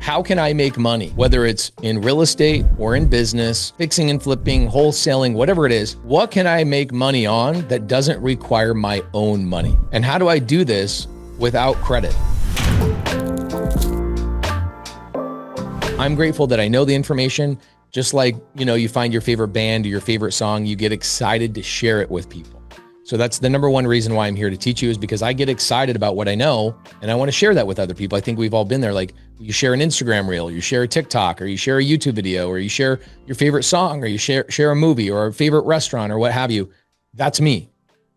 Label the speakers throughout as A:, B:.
A: How can I make money? Whether it's in real estate or in business, fixing and flipping, wholesaling, whatever it is, what can I make money on that doesn't require my own money? And how do I do this without credit? I'm grateful that I know the information. Just like, you find your favorite band or your favorite song, you get excited to share it with people. So that's the number one reason why I'm here to teach you, is because I get excited about what I know and I want to share that with other people. I think we've all been there. Like, you share an Instagram reel, you share a TikTok, or you share a YouTube video, or you share your favorite song, or you share a movie or a favorite restaurant or what have you. That's me.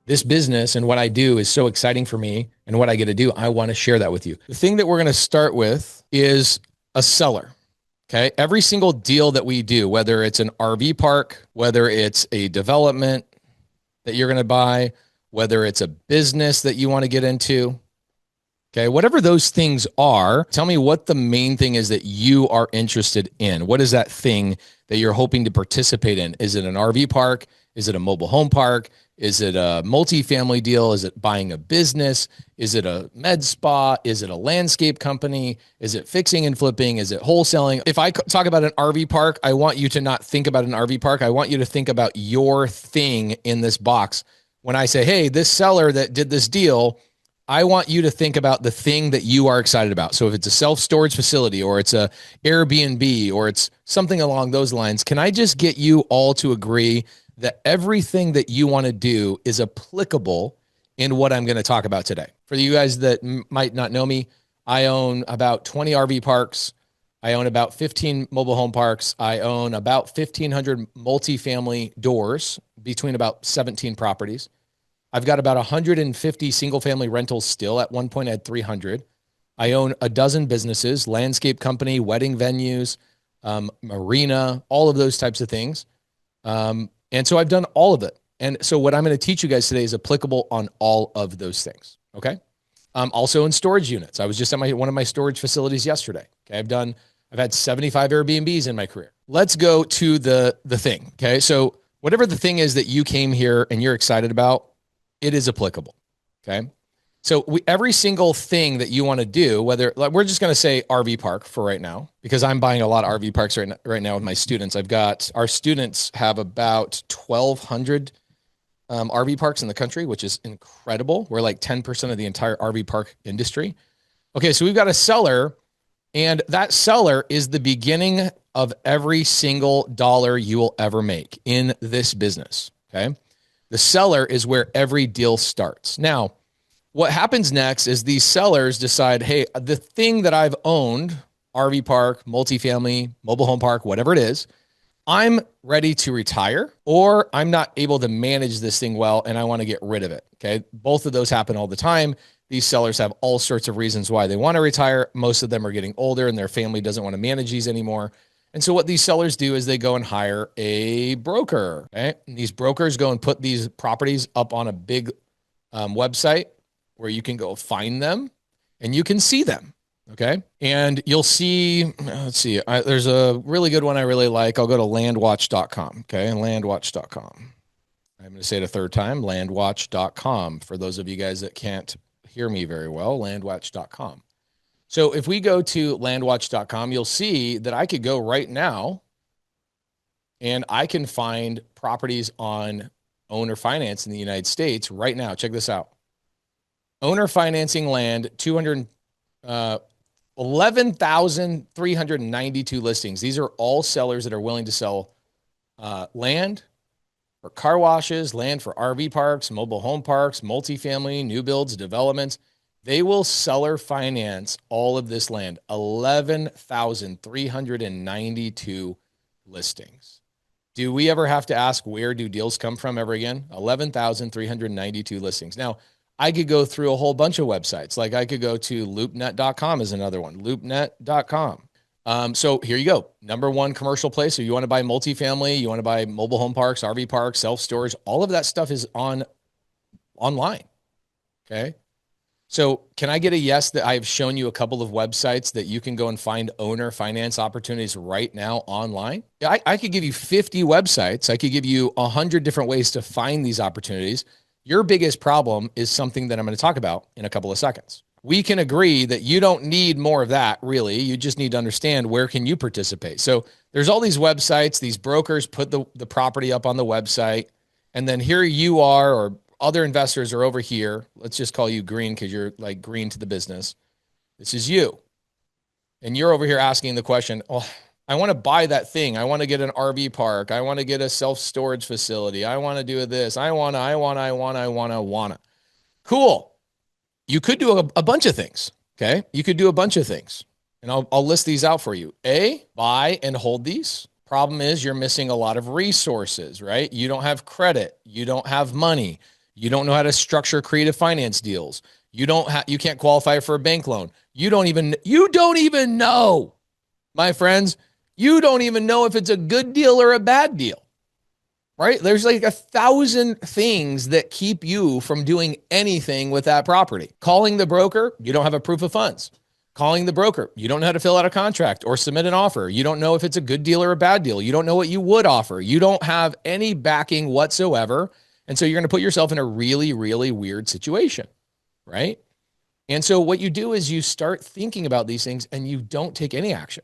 A: This business and what I do is so exciting for me, and what I get to do, I want to share that with you. The thing that we're going to start with is a seller. Okay. Every single deal that we do, whether it's an RV park, whether it's a development that you're going to buy, whether it's a business that you want to get into, okay, whatever those things are, tell me what the main thing is that you are interested in. What is that thing that you're hoping to participate in? Is it an RV park? Is it a mobile home park? Is it a multifamily deal? Is it buying a business? Is it a med spa? Is it a landscape company? Is it fixing and flipping? Is it wholesaling? If I talk about an RV park, I want you to not think about an RV park. I want you to think about your thing in this box. When I say, hey, this seller that did this deal, I want you to think about the thing that you are excited about. So if it's a self-storage facility, or it's a Airbnb, or it's something along those lines, can I just get you all to agree that everything that you want to do is applicable in what I'm going to talk about today? For you guys that might not know me, I own about 20 RV parks. I own about 15 mobile home parks. I own about 1,500 multifamily doors between about 17 properties. I've got about 150 single family rentals still. At one point I had 300. I own a dozen businesses, landscape company, wedding venues, marina, all of those types of things. And so I've done all of it. And so what I'm going to teach you guys today is applicable on all of those things. Okay. Also in storage units. I was just at one of my storage facilities yesterday. Okay. I've had 75 Airbnbs in my career. Let's go to the thing. Okay. So whatever the thing is that you came here and you're excited about, it is applicable. Okay. So every single thing that you want to do, whether, like, we're just going to say RV park for right now, because I'm buying a lot of RV parks right now with my students. Our students have about 1,200 RV parks in the country, which is incredible. We're like 10% of the entire RV park industry. Okay. So we've got a seller, and that seller is the beginning of every single dollar you will ever make in this business. Okay. The seller is where every deal starts. Now, what happens next is these sellers decide, hey, the thing that I've owned, RV park, multifamily, mobile home park, whatever it is, I'm ready to retire, or I'm not able to manage this thing well and I want to get rid of it. Okay. Both of those happen all the time. These sellers have all sorts of reasons why they want to retire. Most of them are getting older and their family doesn't want to manage these anymore. And so what these sellers do is they go and hire a broker. Okay. And these brokers go and put these properties up on a big website where you can go find them and you can see them. Okay. And you'll see, there's a really good one I really like. I'll go to landwatch.com. Okay. And landwatch.com. I'm going to say it a third time, landwatch.com. For those of you guys that can't hear me very well, landwatch.com. So if we go to landwatch.com, you'll see that I could go right now and I can find properties on owner finance in the United States right now. Check this out. Owner financing land, 11,392 listings. These are all sellers that are willing to sell land for car washes, land for RV parks, mobile home parks, multifamily, new builds, developments. They will seller finance all of this land. 11,392 listings. Do we ever have to ask, where do deals come from ever again? 11,392 listings. Now, I could go through a whole bunch of websites. Like I could go to loopnet.com is another one, loopnet.com. So here you go. Number one commercial place. So you want to buy multifamily, you want to buy mobile home parks, RV parks, self-storage, all of that stuff is online. Okay. So can I get a yes that I've shown you a couple of websites that you can go and find owner finance opportunities right now online? I could give you 50 websites. I could give you 100 different ways to find these opportunities. Your biggest problem is something that I'm going to talk about in a couple of seconds. we can agree that you don't need more of that, really. You just need to understand where can you participate. So there's all these websites, these brokers put the property up on the website, and then here you are, or other investors are over here. Let's just call you green because you're like green to the business. This is you. And you're over here asking the question, oh, I want to buy that thing. I want to get an RV park. I want to get a self-storage facility. I want to do this. I want to. Cool. You could do a bunch of things. Okay. You could do a bunch of things. And I'll list these out for you. A, buy and hold these. Problem is you're missing a lot of resources, right? You don't have credit. You don't have money. You don't know how to structure creative finance deals. You can't qualify for a bank loan. You don't even know, my friends, you don't even know if it's a good deal or a bad deal, right? There's like 1,000 things that keep you from doing anything with that property. Calling the broker, you don't have a proof of funds. Calling the broker, you don't know how to fill out a contract or submit an offer. You don't know if it's a good deal or a bad deal. You don't know what you would offer. You don't have any backing whatsoever. And so you're going to put yourself in a really, really weird situation, right? And so what you do is you start thinking about these things and you don't take any action.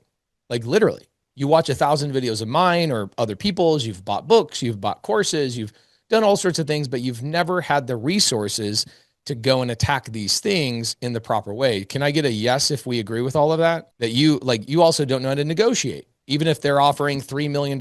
A: Like literally, you watch 1,000 videos of mine or other people's, you've bought books, you've bought courses, you've done all sorts of things, but you've never had the resources to go and attack these things in the proper way. Can I get a yes if we agree with all of that? That you also don't know how to negotiate. Even if they're offering $3 million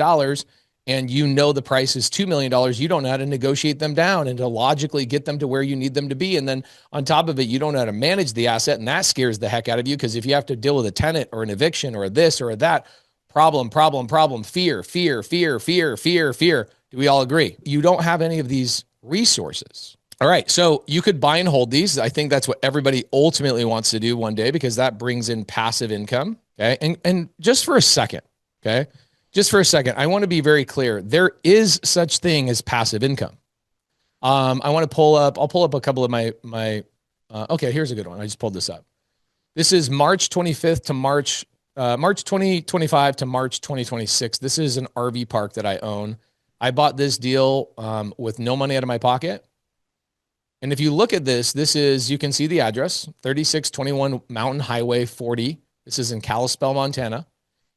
A: and you know the price is $2 million, you don't know how to negotiate them down and to logically get them to where you need them to be. And then on top of it, you don't know how to manage the asset, and that scares the heck out of you, because if you have to deal with a tenant or an eviction or this or that, problem, fear. Do we all agree? You don't have any of these resources. All right, so you could buy and hold these. I think that's what everybody ultimately wants to do one day, because that brings in passive income. Okay, and just for a second, okay, I want to be very clear. There is such thing as passive income. I'll pull up a couple of my okay, here's a good one. I just pulled this up. This is March 25th to March 2025 to March 2026. This is an RV park that I own. I bought this deal with no money out of my pocket. And if you look at this is, you can see the address, 3621 Mountain Highway 40. This is in Kalispell, Montana.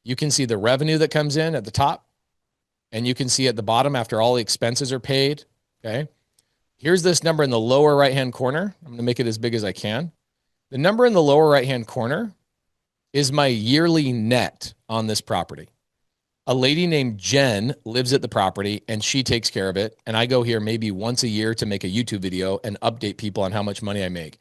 A: You can see the revenue that comes in at the top, and you can see at the bottom after all the expenses are paid. Okay. Here's this number in the lower right-hand corner. I'm going to make it as big as I can. The number in the lower right-hand corner is my yearly net on this property. A lady named Jen lives at the property and she takes care of it. And I go here maybe once a year to make a YouTube video and update people on how much money I make.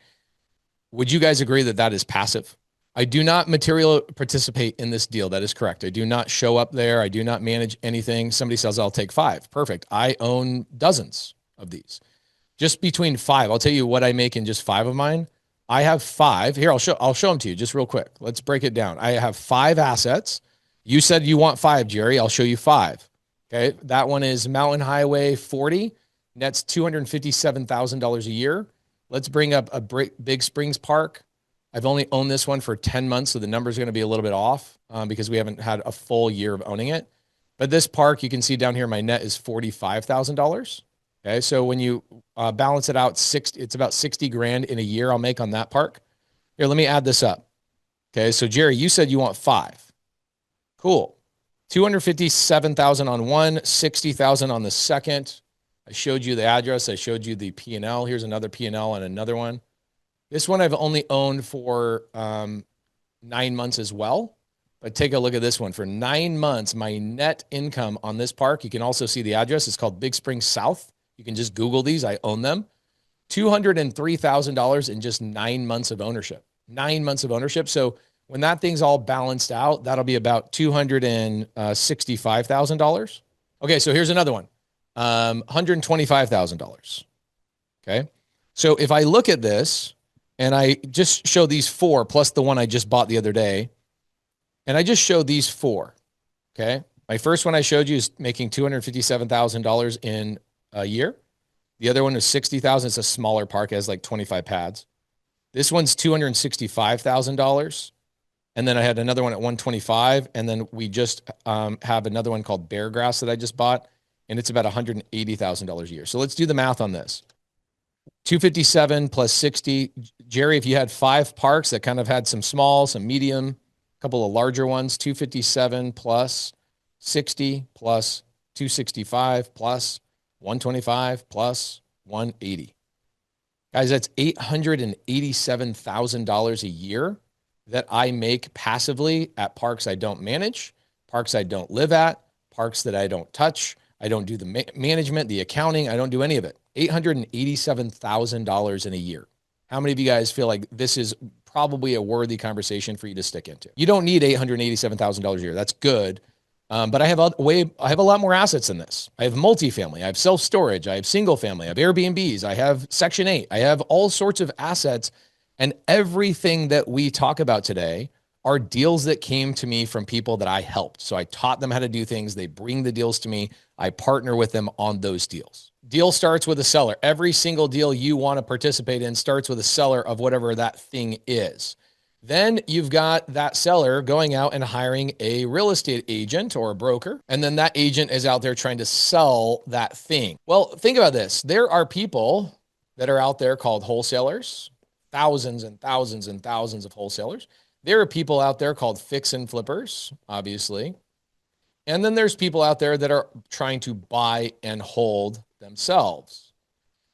A: Would you guys agree that that is passive? I do not material participate in this deal. That is correct. I do not show up there. I do not manage anything. Somebody says, I'll take 5. Perfect. I own dozens of these. Just between 5. I'll tell you what I make in just 5 of mine. I have 5. Here, I'll show them to you just real quick. Let's break it down. I have 5 assets. You said you want 5, Jerry. I'll show you 5. Okay. That one is Mountain Highway 40. That's $257,000 a year. Let's bring up a Big Springs Park. I've only owned this one for 10 months, so the number's going to be a little bit off because we haven't had a full year of owning it. But this park, you can see down here, my net is $45,000. Okay. So when you balance it out, it's about 60 grand in a year I'll make on that park. Here, let me add this up. Okay. So Jerry, you said you want 5. Cool. 257,000 on one, 60,000 on the second. I showed you the address. I showed you the P&L. Here's another P&L on another one. This one I've only owned for 9 months as well. But take a look at this one. For 9 months, my net income on this park, you can also see the address. It's called Big Springs South. You can just Google these. I own them. $203,000 in just 9 months of ownership. 9 months of ownership. So when that thing's all balanced out, that'll be about $265,000. Okay, so here's another one. $125,000. Okay. So if I look at this and I just show these 4 plus the one I just bought the other day, and I just show these 4. Okay. My first one I showed you is making $257,000 in a year. The other one is $60,000. It's a smaller park, it has like 25 pads. This one's $265,000. And then I had another one at 125. And then we just have another one called Beargrass that I just bought. And it's about $180,000 a year. So let's do the math on this. 257 plus 60. Jerry, if you had 5 parks that kind of had some small, some medium, a couple of larger ones, 257 plus 60 plus 265 plus 125 plus 180. Guys, that's $887,000 a year that I make passively at parks I don't manage, parks I don't live at, parks that I don't touch. I don't do the management, the accounting. I don't do any of it. $887,000 in a year. How many of you guys feel like this is probably a worthy conversation for you to stick into? You don't need $887,000 a year. That's good. But I have a lot more assets than this. I have multifamily, I have self-storage, I have single family, I have Airbnbs, I have Section 8, I have all sorts of assets. And everything that we talk about today are deals that came to me from people that I helped. So I taught them how to do things. They bring the deals to me. I partner with them on those deals. Deal starts with a seller. Every single deal you want to participate in starts with a seller of whatever that thing is. Then you've got that seller going out and hiring a real estate agent or a broker. And then that agent is out there trying to sell that thing. Well, think about this. There are people that are out there called wholesalers, thousands and thousands and thousands of wholesalers. There are people out there called fix and flippers, obviously. And then there's people out there that are trying to buy and hold themselves.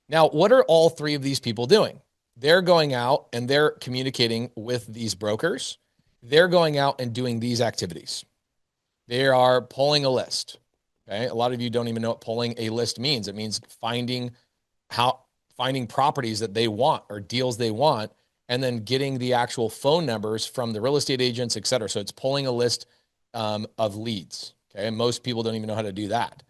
A: Now, what are all three of these people doing? They're going out and they're communicating with these brokers. They're going out and doing these activities. They are pulling a list. Okay. A lot of you don't even know what pulling a list means. It means finding properties that they want or deals they want, and then getting the actual phone numbers from the real estate agents, et cetera. So it's pulling a list of leads. Okay. And most people don't even know how to do that.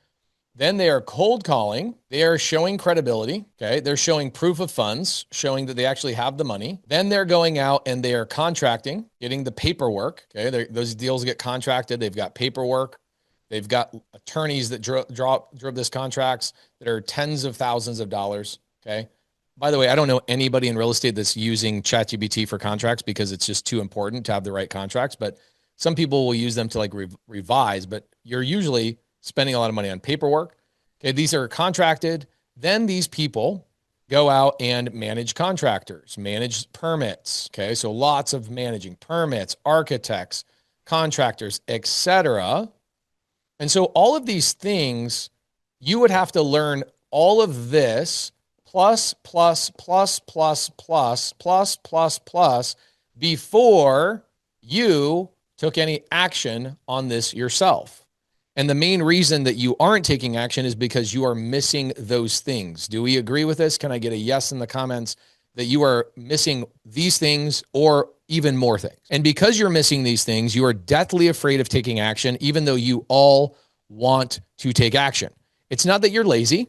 A: Then they are cold calling. They are showing credibility. Okay. They're showing proof of funds, showing that they actually have the money. Then they're going out and they are contracting, getting the paperwork. Okay. Those deals get contracted. They've got paperwork. They've got attorneys that drove this contracts that are tens of thousands of dollars. Okay. By the way, I don't know anybody in real estate that's using ChatGPT for contracts because it's just too important to have the right contracts. But some people will use them to like revise, but you're usually spending a lot of money on paperwork. Okay, these are contracted. Then these people go out and manage contractors, manage permits. Okay, so lots of managing permits, architects, contractors, etc. And so all of these things, you would have to learn all of this plus before you took any action on this yourself. And the main reason that you aren't taking action is because you are missing those things. Do we agree with this? Can I get a yes in the comments that you are missing these things or even more things? And because you're missing these things, you are deathly afraid of taking action, even though you all want to take action. It's not that you're lazy.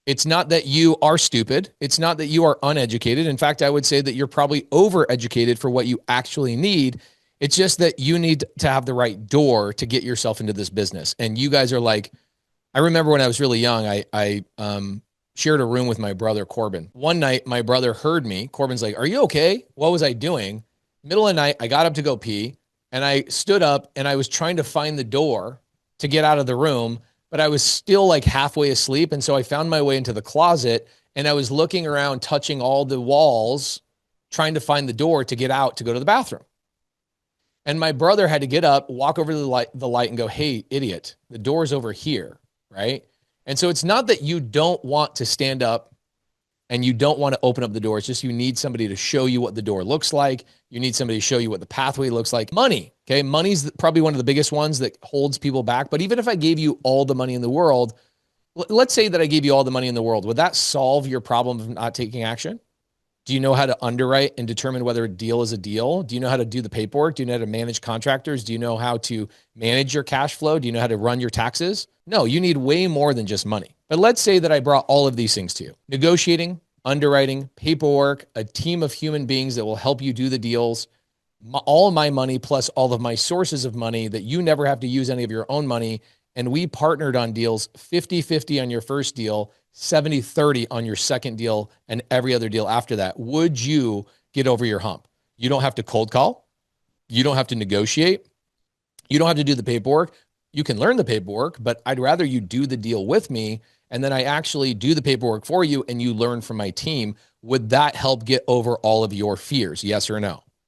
A: It's not that you are stupid. It's not that you are uneducated. In fact, I would say that you're probably overeducated for what you actually need. It's just that you need to have the right door to get yourself into this business. And you guys are like, I remember when I was really young, I shared a room with my brother, Corbin. One night, my brother heard me. Corbin's like, "Are you okay?" What was I doing? Middle of the night, I got up to go pee, and I stood up, and I was trying to find the door to get out of the room, but I was still like halfway asleep. And so I found my way into the closet, and I was looking around, touching all the walls, trying to find the door to get out to go to the bathroom. And my brother had to get up, walk over to the light and go, "Hey, idiot, the door's over here," right? And so it's not that you don't want to stand up and you don't want to open up the door. It's just you need somebody to show you what the door looks like. You need somebody to show you what the pathway looks like. Money, okay? Money's probably one of the biggest ones that holds people back. But even if I gave you all the money in the world, let's say that I gave you all the money in the world, would that solve your problem of not taking action? Do you know how to underwrite and determine whether a deal is a deal? Do you know how to do the paperwork? Do you know how to manage contractors? Do you know how to manage your cash flow? Do you know how to run your taxes? No, you need way more than just money. But let's say that I brought all of these things to you: negotiating, underwriting, paperwork, a team of human beings that will help you do the deals, all my money plus all of my sources of money that you never have to use any of your own money. And we partnered on deals 50-50 on your first deal, 70-30 on your second deal, and every other deal after that. Would you get over your hump? You don't have to cold call. You don't have to negotiate. You don't have to do the paperwork. You can learn the paperwork, but I'd rather you do the deal with me and then I actually do the paperwork for you and you learn from my team, would that help get over all of your fears? Yes or no?